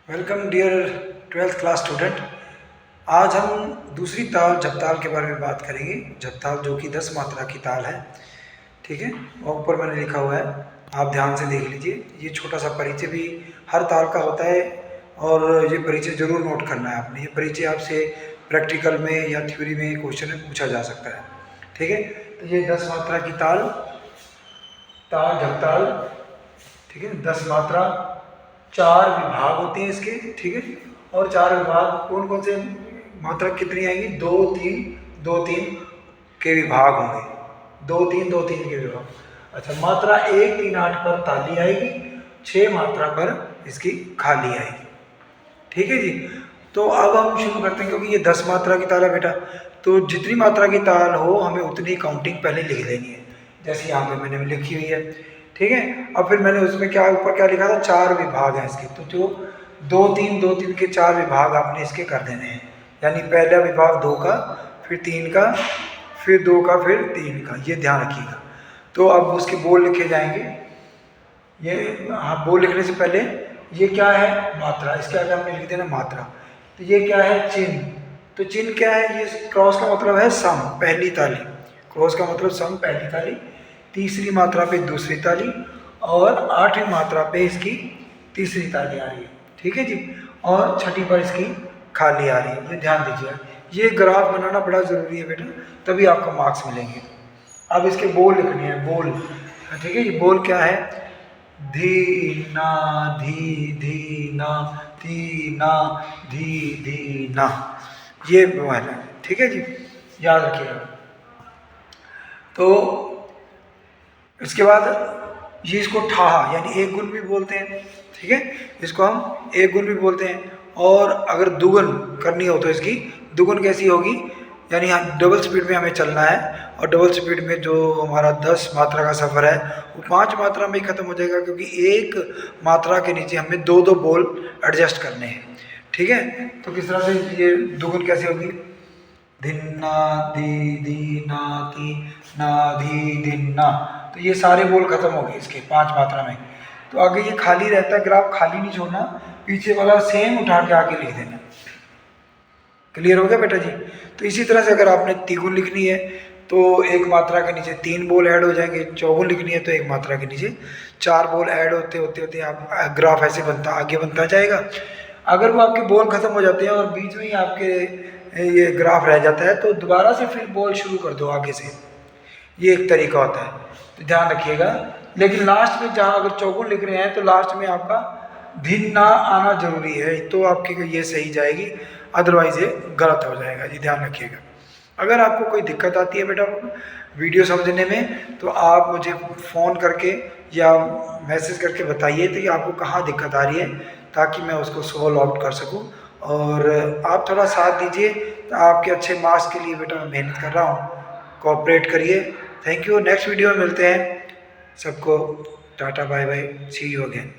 Welcome dear 12th class student. आज हम दूसरी ताल झपताल के बारे में बात करेंगे। झपताल जो कि 10 मात्रा की ताल है, ठीक है। और ऊपर मैंने लिखा हुआ है, आप ध्यान से देख लीजिए। ये छोटा सा परिचय भी हर ताल का होता है और ये परिचय जरूर नोट करना है आपने। ये परिचय आपसे प्रैक्टिकल में या थ्योरी में क्वेश्चन में पूछा जा सकता है, ठीक है। तो ये 10 मात्रा की ताल झपताल, ठीक है। 10 मात्रा, 4 विभाग होते हैं इसके, ठीक है। और 4 विभाग कौन कौन से, मात्रा कितनी आएंगी? 2 3 2 3 के विभाग होंगे। 2 3 2 3 के विभाग। अच्छा, मात्रा 1 3 8 पर ताली आएगी, 6 मात्रा पर इसकी खाली आएगी, ठीक है जी। तो अब हम शुरू करते हैं, क्योंकि ये 10 मात्रा की ताल है बेटा, तो जितनी मात्रा की ताल हो हमें उतनी काउंटिंग पहले लिख देनी है, जैसे यहाँ पे मैंने लिखी हुई है, ठीक है। अब फिर मैंने उसमें क्या ऊपर क्या लिखा था, 4 विभाग हैं इसके। तो जो 2 3 के 4 विभाग आपने इसके कर देने हैं। यानी पहला विभाग 2 का, फिर 3 का, फिर 2 का, फिर 3 का, ये ध्यान रखिएगा। तो अब उसके बोल लिखे जाएंगे। ये बोल लिखने से पहले ये क्या है, मात्रा। इसके आगे हमने लिख देना मात्रा। तो ये क्या है, चिन्ह। तो चिन्ह क्या है, ये क्रॉस का मतलब है सम, पहली ताली। क्रॉस का मतलब सम, पहली ताली। तीसरी मात्रा पे दूसरी ताली, और 8वीं मात्रा पे इसकी तीसरी ताली आ रही है, ठीक है जी। और छठी पर इसकी खाली आ रही है, ये ध्यान दीजिएगा। ये ग्राफ बनाना बड़ा ज़रूरी है बेटा, तभी आपको मार्क्स मिलेंगे। अब इसके बोल लिखने हैं, बोल, ठीक है। ये बोल क्या है, धी ना धी धी ना, धी ना धी धी ना, ये वाला है, ठीक है जी, याद रखिएगा। तो इसके बाद ये इसको ठाहा यानी एक गुण भी बोलते हैं, ठीक है। इसको हम एक गुण भी बोलते हैं। और अगर दुगुन करनी हो तो इसकी दुगुन कैसी होगी, यानी यहाँ डबल स्पीड में हमें चलना है, और डबल स्पीड में जो हमारा 10 मात्रा का सफ़र है वो 5 मात्रा में ही ख़त्म हो जाएगा, क्योंकि एक मात्रा के नीचे हमें 2 बोल एडजस्ट करने हैं, ठीक है। तो किस तरह से ये दुगुन कैसे होगी, धिन्ना धी धी ना ती ना धी धिन्ना। तो ये सारे बोल खत्म हो गए इसके 5 मात्रा में। तो आगे ये खाली रहता है, ग्राफ खाली नहीं छोड़ना, पीछे वाला सेम उठा के आगे लिख देना। क्लियर हो गया बेटा जी। तो इसी तरह से अगर आपने तिगुन लिखनी है तो एक मात्रा के नीचे 3 बोल ऐड हो जाएंगे। चौगुन लिखनी है तो एक मात्रा के नीचे 4 बोल ऐड होते होते होते आप ग्राफ ऐसे बनता आगे बनता जाएगा। अगर वो आपके बोल खत्म हो जाते हैं और बीच में ही आपके ये ग्राफ रह जाता है, तो दोबारा से फिर बोल शुरू कर दो आगे से, ये एक तरीका होता है, तो ध्यान रखिएगा। लेकिन लास्ट में जहाँ अगर चौगुन लिख रहे हैं तो लास्ट में आपका धिन ना आना जरूरी है, तो आपकी ये सही जाएगी, अदरवाइज ये गलत हो जाएगा जी, ध्यान रखिएगा। अगर आपको कोई दिक्कत आती है बेटा वीडियो समझने में, तो आप मुझे फ़ोन करके या मैसेज करके बताइए तो कि आपको कहाँ दिक्कत आ रही है, ताकि मैं उसको सॉल्व आउट कर सकूं। और आप थोड़ा साथ दीजिए, तो आपके अच्छे मार्क्स के लिए बेटा मैं मेहनत कर रहा हूँ, कोऑपरेट करिए। थैंक यू, नेक्स्ट वीडियो में मिलते हैं। सबको tata bye bye, see you again.